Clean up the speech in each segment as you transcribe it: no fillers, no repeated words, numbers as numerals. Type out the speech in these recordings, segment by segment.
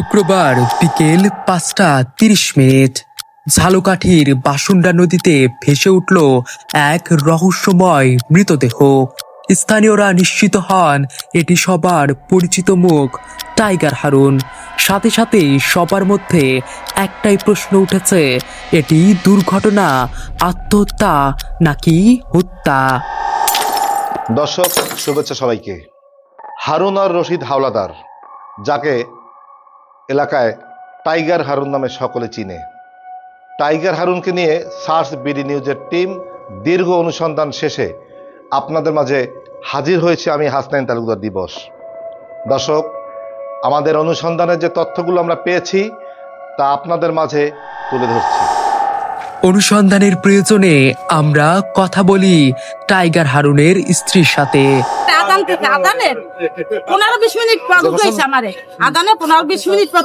শুক্রবার বিকেল ৫টা ৩০ মিনিট ঝালকাঠির বাসুন্ডা নদীতে ভেসে উঠল এক রহস্যময় মৃতদেহ। স্থানীয়রা নিশ্চিত হন এটি সবার পরিচিত মুখ টাইগার হারুন। সাথে সাথে সবার মধ্যে একটাই প্রশ্ন উঠেছে, এটি দুর্ঘটনা, আত্মহত্যা নাকি হত্যা? দর্শক শুভেচ্ছা সবাইকে। হারুন আর রশিদ হাওলাদার, যাকে এলাকায় টাইগার হারুন নামে সকলে চিনে। টাইগার হারুনকে নিয়ে সার্চ বিডি নিউজের টিম দীর্ঘ অনুসন্ধান শেষে আপনাদের মাঝে হাজির হয়েছে আমি হাসনাইন তালুকদার দিবস। দর্শক, আমাদের অনুসন্ধানের যে তথ্যগুলো আমরা পেয়েছি তা আপনাদের মাঝে তুলে ধরছি। অনুসন্ধানের প্রয়োজনে আমরা কথা বলি টাইগার হারুনের স্ত্রীর সাথে। আদান থেকে আদানের 15-20 মিনিট পর উঠেছে আমারে। আদানের 15-20 মিনিট পর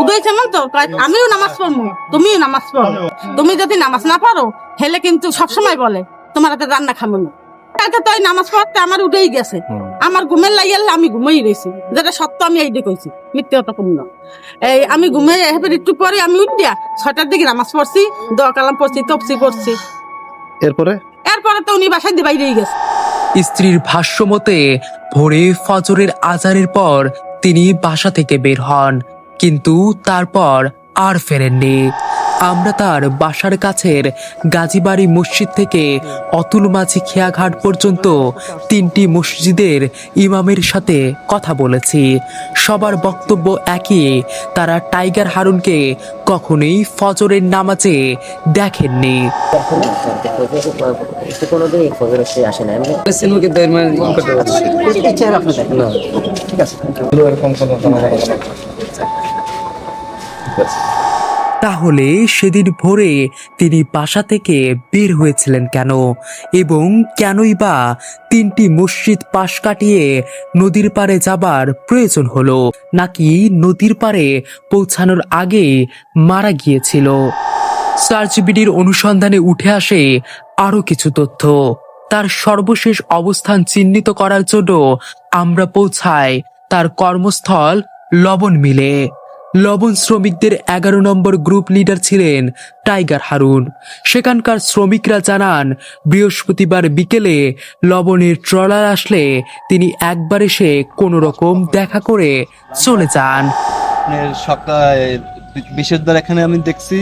উঠেছে মন তো আমিও নামাজ পড়বো, তুমিও নামাজ পড়ো। তুমি যদি নামাজ না পড়ো হেলে কিন্তু সবসময় বলে তোমার হাতে রান্না খাবো না। তাই নামাজ পড়তে আমার উঠেই গেছে। আমার ঘুমের লাগিয়ে আমি ঘুমেই রয়েছি, যেটা সত্য আমি এই দিয়ে কইছি, মিথ্যে কথা কম না। এই আমি ঘুমে এবার একটু পরে আমি উঠিয়া 6টার দিকে নামাজ পড়ছি, দোয়া কালাম পড়ছি, তফসি করছি। এরপরে তো উনি বাসায় দিয়ে বাইরেই গেছে। স্ত্রীর ভাষ্য মতে ভোরে ফজরের আজানের পর তিনি বাসা থেকে বের হন, কিন্তু তারপর আর ফেরেননি। আমরা তার বাসার কাছের গাজীবাড়ি মসজিদ থেকে অতুল মাঝি খেয়াঘাট পর্যন্ত 3টি মসজিদের ইমামের সাথে কথা বলেছি। সবার বক্তব্য একই, তারা টাইগার হারুনকে কখনোই ফজরের নামাজে দেখেননি। তাহলে সেদিন ভোরে তিনি বাসা থেকে বের হয়েছিলেন কেন, এবং কেনই বা 3টি মসজিদ পাশ কাটিয়ে নদীর পাড়ে যাবার প্রয়োজন হলো, নাকি নদীর পাড়ে পৌঁছানোর আগে মারা গিয়েছিল? সার্চ বিডির অনুসন্ধানে উঠে আসে আরো কিছু তথ্য। তার সর্বশেষ অবস্থান চিহ্নিত করার জন্য আমরা পৌঁছাই তার কর্মস্থল লবণ মিলে। লবণ শ্রমিকদের 11 নম্বর গ্রুপ লিডার ছিলেন টাইগার হারুন। সেখানকার শ্রমিকরা জানান, বৃহস্পতিবার বিকেলে লবণের ট্রলার আসলে তিনি একবার এসে কোনো রকম দেখা করে চলে যান। সকাল বিশেষবার এখানে আমি দেখছি,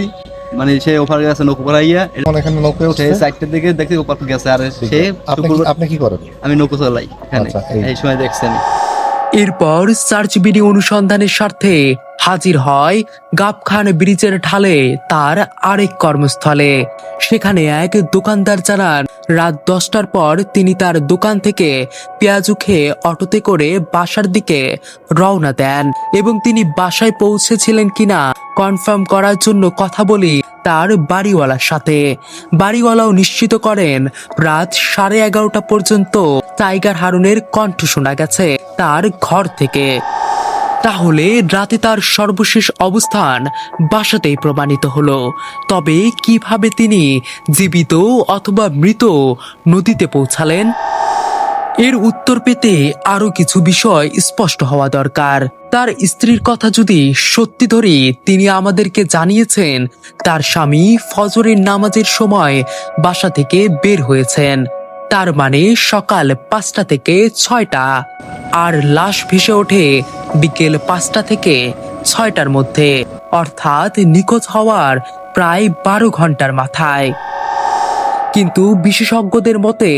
মানে সে ওপার গেছে নৌকো করাইয়া, এখানে নৌকো উঠে 4টার দিকে দেখছি ওপার গেছে। আর সে আপনি কি করেন? আমি নৌকো চালাই এখানে, এই সময় দেখছি আমি। এরপর সার্চ বিডি অনুসন্ধানের স্বার্থে হাজির হয় গাবখান ব্রিজের ঢালে তার আরেক কর্মস্থলে। সেখানে এক দোকানদার জানান, রাত 10টার পর তিনি তার দোকান থেকে পেঁয়াজু খেয়ে অটোতে করে বাসার দিকে রওনা দেন, এবং তিনি বাসায় পৌঁছেছিলেন কিনা কনফার্ম করার জন্য কথা বলি তার বাড়িওয়ালার সাথে। বাড়িওয়ালাও নিশ্চিত করেন রাত 11:30 পর্যন্ত টাইগার হারুনের কণ্ঠ শোনা গেছে তার ঘর থেকে। তাহলে রাতে তার সর্বশেষ অবস্থান বাসাতেই প্রমাণিত হলো। তবে কিভাবে তিনি জীবিত অথবা মৃত নদীতে পৌঁছালেন? এর উত্তর পেতে আরো কিছু বিষয় স্পষ্ট হওয়া দরকার। তার স্ত্রীর কথা যদি সত্যি ধরি, তিনি আমাদেরকে জানিয়েছেন তার স্বামী ফজরের নামাজের সময় বাসা থেকে বের হয়েছেন, তার মানে সকাল 5টা থেকে 6টা, আর লাশ ভেসে ওঠে বিকেল 5টা থেকে 6টার মধ্যে, অর্থাৎ নিখোঁজ হওয়ার প্রায় 12 ঘন্টার মাথায়। কিন্তু বিশেষজ্ঞদের মতে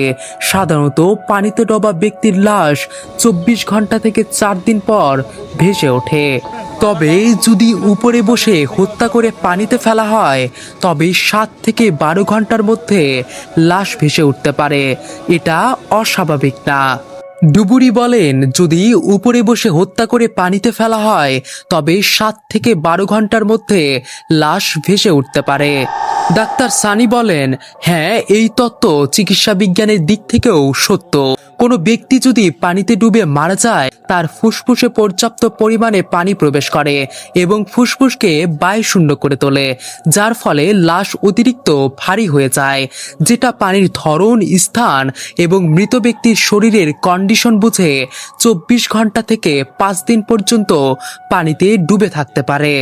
সাধারণত পানিতে ডোবা ব্যক্তির লাশ 24 ঘন্টা থেকে 4 দিন পর ভেসে ওঠে। তবে যদি উপরে বসে হত্যা করে পানিতে ফেলা হয়, তবে 7 থেকে 12 ঘন্টার মধ্যে লাশ ভেসে উঠতে পারে। এটা অস্বাভাবিক না। ডুবুরি বলেন, যদি উপরে বসে হত্যা করে পানিতে ফেলা হয় তবে 7 থেকে 12 ঘন্টার মধ্যে লাশ ভেসে উঠতে পারে। ডাক্তার সানি বলেন, হ্যাঁ, এই তত্ত্ব চিকিৎসা বিজ্ঞানের দিক থেকেও সত্য। কোনো ব্যক্তি যদি পানিতে ডুবে মারা যায়, তার ফুসফুসে পর্যাপ্ত পরিমাণে পানি প্রবেশ করে এবং ফুসফুসকে বায়ুশূন্য করে তোলে, যার ফলে লাশ অতিরিক্ত ভারী হয়ে যায়, যেটা পানির ধরন, স্থান এবং মৃত ব্যক্তির শরীরের কন্ডিশন বুঝে 24 ঘন্টা থেকে 5 দিন পর্যন্ত পানিতে ডুবে থাকতে পারে।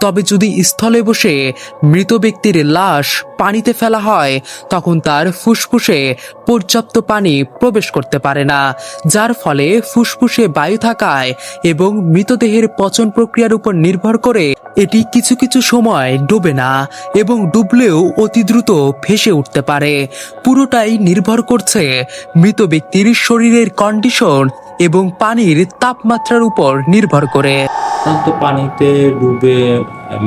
তবে যদি স্থলে বসে মৃত ব্যক্তির লাশ পানিতে ফেলা হয়, তখন তার ফুসফুসে পর্যাপ্ত পানি প্রবেশ করতে পারে না, যার ফলে ফুসফুসে বায়ু থাকায় এবং মৃতদেহের পচন প্রক্রিয়ার উপর নির্ভর করে এটি কিছু কিছু সময় ডুবে না এবং ডুবলেও অতি দ্রুত ভেসে উঠতে পারে। পুরোটাই নির্ভর করছে মৃত ব্যক্তির শরীরের কন্ডিশন এবং পানির তাপমাত্রার উপর নির্ভর করে। সাধারণত পানিতে ডুবে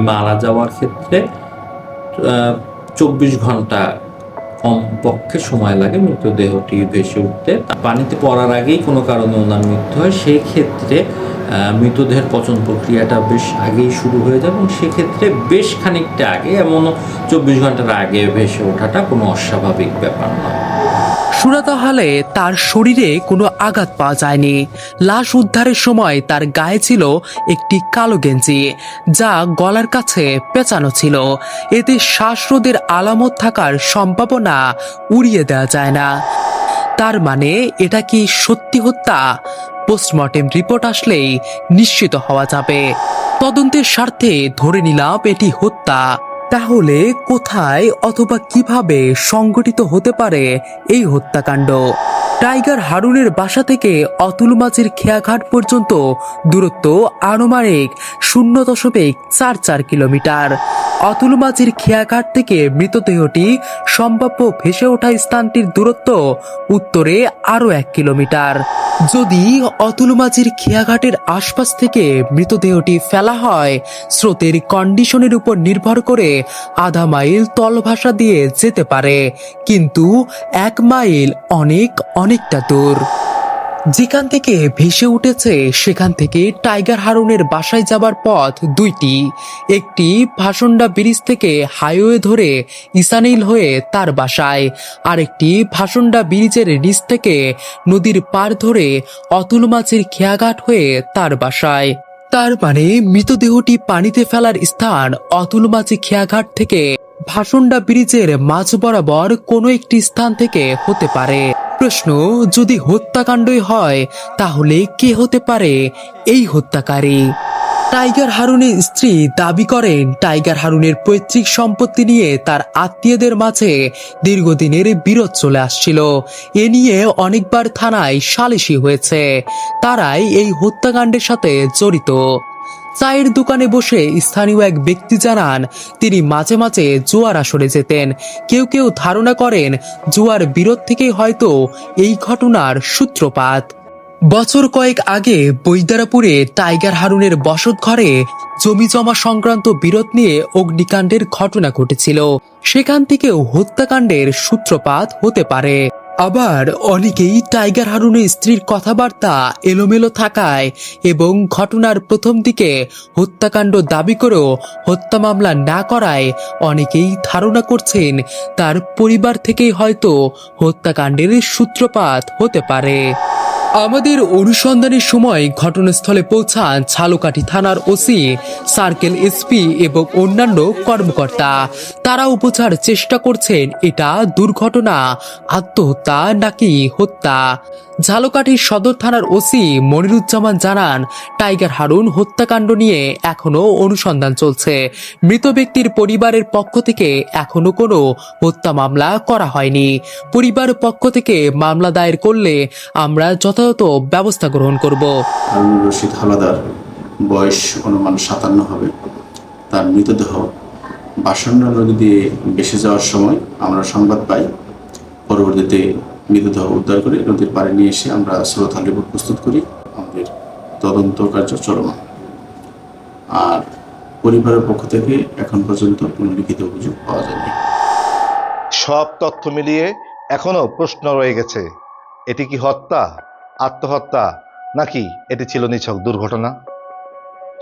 মারা যাওয়ার ক্ষেত্রে 24 ঘন্টা কমপক্ষে সময় লাগে মৃতদেহটি ভেসে উঠতে। পানিতে পড়ার আগেই কোনো কারণে ওনার মৃত্যু হয়, সেই ক্ষেত্রে মৃতদেহের পচন প্রক্রিয়াটা বেশ আগেই শুরু হয়ে যায় এবং সেক্ষেত্রে বেশ খানিকটা আগে, এমন 24 ঘন্টার আগে ভেসে ওঠাটা কোনো অস্বাভাবিক ব্যাপার নয়। সুরাতহালে তার শরীরে কোনো আঘাত পাওয়া যায়নি। লাশ উদ্ধারের সময় তার গায়ে ছিল একটি কালো গেঞ্জি, যা গলার কাছে পেঁচানো ছিল। এতে শ্বাসরোধের আলামত থাকার সম্ভাবনা উড়িয়ে দেওয়া যায় না। তার মানে এটা কি সত্যি হত্যা? পোস্টমর্টেম রিপোর্ট আসলেই নিশ্চিত হওয়া যাবে। তদন্তের স্বার্থে ধরে নিলাম এটি হত্যা। তাহলে কোথায় অথবা কিভাবে সংঘটিত হতে পারে এই হত্যাকাণ্ড? টাইগার হারুনের বাসা থেকে অতুল মাঝির খেয়াঘাট পর্যন্ত দূরত্ব আনুমানিক 0.44 কিলোমিটার। অতুল মাঝির খেয়াঘাট থেকে মৃতদেহটি সম্ভাব্য ভেসে ওঠা স্থানটির দূরত্ব উত্তরে আরো 1 কিলোমিটার। যদি অতুল মাঝির খেয়াঘাটের আশপাশ থেকে মৃতদেহটি ফেলা হয়, স্রোতের কন্ডিশনের উপর নির্ভর করে আধা মাইল তলভাসা দিয়ে যেতে পারে, কিন্তু 1 মাইল অনেকটা দূর। যেখান থেকে ভেসে উঠেছে সেখান থেকে টাইগার হারুনের বাসায় যাবার পথ দুইটি। একটি ভাসন্ডা ব্রিজ থেকে হাইওয়ে ধরে ইসানিল হয়ে তার বাসায়, আরেকটি ভাসন্ডা ব্রিজের নিচ থেকে নদীর পার ধরে অতুল মাঝির খেয়াঘাট হয়ে তার বাসায়। তার মানে মৃতদেহটি পানিতে ফেলার স্থান অতুল মাঝি খেয়াঘাট থেকে ভাসন্ডা ব্রিজের মাঝ বরাবর কোনো একটি স্থান থেকে হতে পারে। প্রশ্ন, যদি হত্যাকাণ্ডই হয় তাহলে কে হতে পারে এই হত্যাকারী? টাইগার হারুনের স্ত্রী দাবি করেন টাইগার হারুনের পৈতৃক সম্পত্তি নিয়ে তার আত্মীয়দের মাঝে দীর্ঘদিনের বিরোধ চলে আসছিল। এ নিয়ে অনেকবার থানায় সালিশি হয়েছে। তারাই এই হত্যাকাণ্ডের সাথে জড়িত। চায়ের দোকানে বসে স্থানীয় এক ব্যক্তি জানান, তিনি মাঝে মাঝে জুয়ার আসরে যেতেন। কেউ কেউ ধারণা করেন জুয়ার বিরোধ থেকেই হয়তো এই ঘটনার সূত্রপাত। বছর কয়েক আগে বৈদ্যারাপুরে টাইগার হারুনের বসত ঘরে জমি জমা সংক্রান্ত বিরোধ নিয়ে অগ্নিকাণ্ডের ঘটনা ঘটেছিল। সেখান থেকেও হত্যাকাণ্ডের সূত্রপাত হতে পারে। আবার অনেকেই টাইগার হারুনের স্ত্রীর কথাবার্তা এলোমেলো থাকায় এবং ঘটনার প্রথম দিকে হত্যাকাণ্ড দাবি করেও হত্যা মামলা না করায় অনেকেই ধারণা করছেন তার পরিবার থেকেই হয়তো হত্যাকাণ্ডের সূত্রপাত হতে পারে। আমাদের অনুসন্ধানের সময় ঘটনাস্থলে পৌঁছান ঝালকাঠি থানার ওসি, সার্কেল এসপি এবং অন্যান্য কর্মকর্তা। তারাও বোঝার চেষ্টা করছেন এটা দুর্ঘটনা, আত্মহত্যা নাকি হত্যা। ঝালকাঠির সদর থানার ওসি মনিরুজ্জামান জানান, টাইগার হারুন হত্যাকাণ্ড নিয়ে এখনো অনুসন্ধান চলছে। মৃত ব্যক্তির পরিবারের পক্ষ থেকে এখনো কোনো হত্যা মামলা করা হয়নি। পরিবারের পক্ষ থেকে মামলা দায়ের করলে আমরা যথাযথ ব্যবস্থা গ্রহণ করব। হারুনুর রশিদ হাওলাদার, বয়স অনুমান 57 হবে। তার মৃতদেহ বাসন্ডা নদী দিয়ে ভেসে যাওয়ার সময় আমরা সংবাদ পাই। পরবর্তীতে মৃতদেহ উদ্ধার করে নদীর পাড়ে নিয়ে এসে আমরা স্রোতাল রিপোর্ট প্রস্তুত করি। আমাদের তদন্ত কার্য চলমান। আর পরিবারের পক্ষ থেকে এখন পর্যন্ত কোনো লিখিত অভিযোগ পাওয়া যায়নি। সব তথ্য মিলিয়ে এখনো প্রশ্ন রয়ে গেছে, এটি কি হত্যা, আত্মহত্যা নাকি এটি ছিল নিছক দুর্ঘটনা?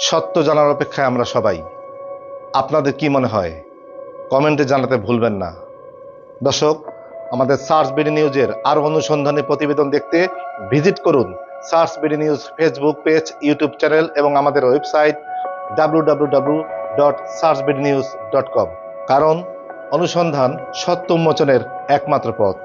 সত্য জানার অপেক্ষায় আমরা সবাই। আপনাদের কি মনে হয় কমেন্টে জানাতে ভুলবেন না। দর্শক, আমাদের সার্চ বিডি নিউজের আরও অনুসন্ধানী প্রতিবেদন দেখতে ভিজিট করুন search BD news Facebook page, YouTube channel এবং আমাদের ওয়েবসাইট www.searchbdnews.com। কারণ অনুসন্ধান সত্য উন্মোচনের একমাত্র পথ।